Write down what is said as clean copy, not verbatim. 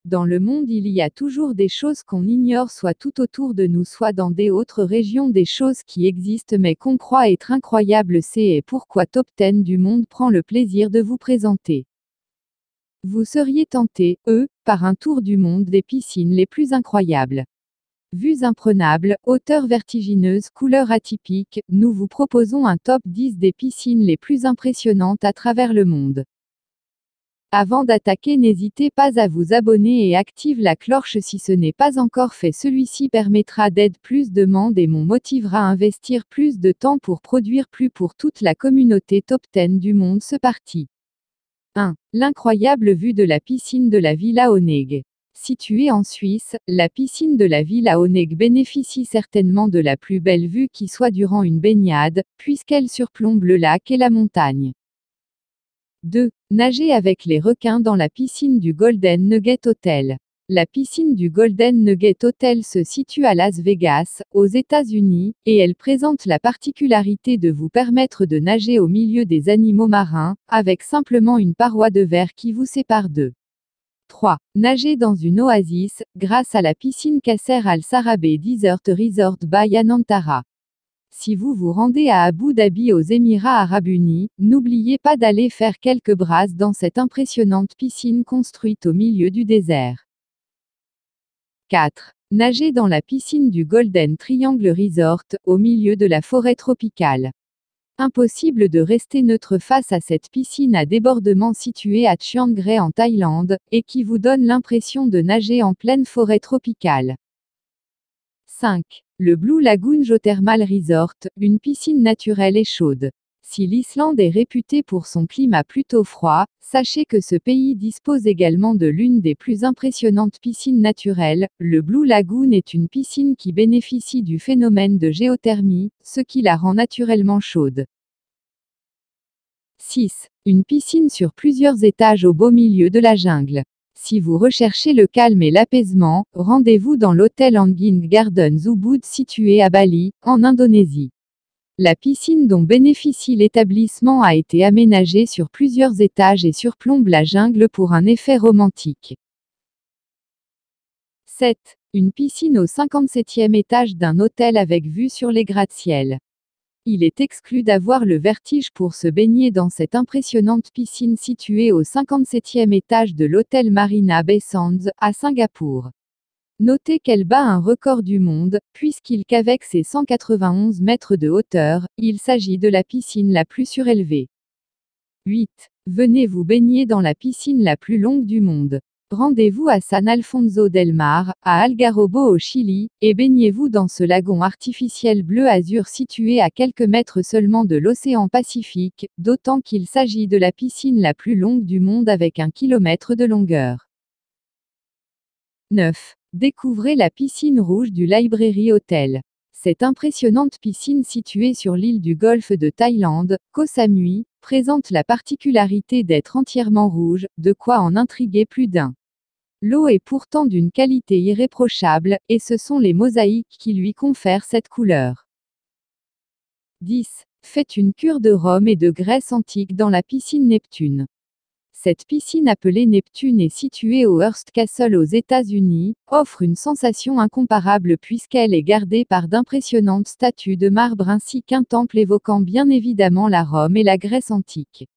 Dans le monde il y a toujours des choses qu'on ignore soit tout autour de nous soit dans des autres régions des choses qui existent mais qu'on croit être incroyables c'est pourquoi Top 10 du monde prend le plaisir de vous présenter. Vous seriez tenté, par un tour du monde des piscines les plus incroyables. Vues imprenables, hauteurs vertigineuses, couleurs atypiques, nous vous proposons un top 10 des piscines les plus impressionnantes à travers le monde. Avant d'attaquer n'hésitez pas à vous abonner et active la cloche si ce n'est pas encore fait celui-ci permettra d'aider plus de monde et m'on motivera à investir plus de temps pour produire plus pour toute la communauté Top 10 du monde c'est parti. 1. L'incroyable vue de la piscine de la Villa Oneg. Située en Suisse, la piscine de la Villa Oneg bénéficie certainement de la plus belle vue qui soit durant une baignade, puisqu'elle surplombe le lac et la montagne. 2. Nager avec les requins dans la piscine du Golden Nugget Hotel. La piscine du Golden Nugget Hotel se situe à Las Vegas, aux États-Unis, et elle présente la particularité de vous permettre de nager au milieu des animaux marins, avec simplement une paroi de verre qui vous sépare d'eux. 3. Nager dans une oasis, grâce à la piscine Qasr Al Sarabeh Desert Resort by Anantara. Si vous vous rendez à Abu Dhabi aux Émirats Arabes Unis, n'oubliez pas d'aller faire quelques brasses dans cette impressionnante piscine construite au milieu du désert. 4. Nager dans la piscine du Golden Triangle Resort, au milieu de la forêt tropicale. Impossible de rester neutre face à cette piscine à débordement située à Chiang Rai en Thaïlande, et qui vous donne l'impression de nager en pleine forêt tropicale. 5. Le Blue Lagoon Geothermal Resort, une piscine naturelle et chaude. Si l'Islande est réputée pour son climat plutôt froid, sachez que ce pays dispose également de l'une des plus impressionnantes piscines naturelles. Le Blue Lagoon est une piscine qui bénéficie du phénomène de géothermie, ce qui la rend naturellement chaude. 6. Une piscine sur plusieurs étages au beau milieu de la jungle. Si vous recherchez le calme et l'apaisement, rendez-vous dans l'hôtel Angin Gardens Ubud situé à Bali, en Indonésie. La piscine dont bénéficie l'établissement a été aménagée sur plusieurs étages et surplombe la jungle pour un effet romantique. 7. Une piscine au 57e étage d'un hôtel avec vue sur les gratte-ciel. Il est exclu d'avoir le vertige pour se baigner dans cette impressionnante piscine située au 57e étage de l'hôtel Marina Bay Sands, à Singapour. Notez qu'elle bat un record du monde, qu'avec ses 191 mètres de hauteur, il s'agit de la piscine la plus surélevée. 8. Venez vous baigner dans la piscine la plus longue du monde. Rendez-vous à San Alfonso del Mar, à Algarrobo au Chili, et baignez-vous dans ce lagon artificiel bleu-azur situé à quelques mètres seulement de l'océan Pacifique, d'autant qu'il s'agit de la piscine la plus longue du monde avec 1 kilomètre de longueur. 9. Découvrez la piscine rouge du Library Hotel. Cette impressionnante piscine située sur l'île du golfe de Thaïlande, Koh Samui, présente la particularité d'être entièrement rouge, de quoi en intriguer plus d'un. L'eau est pourtant d'une qualité irréprochable, et ce sont les mosaïques qui lui confèrent cette couleur. 10. Faites une cure de rhum et de graisse antique dans la piscine Neptune. Cette piscine appelée Neptune est située au Hearst Castle aux États-Unis, offre une sensation incomparable puisqu'elle est gardée par d'impressionnantes statues de marbre ainsi qu'un temple évoquant bien évidemment la Rome et la Grèce antique.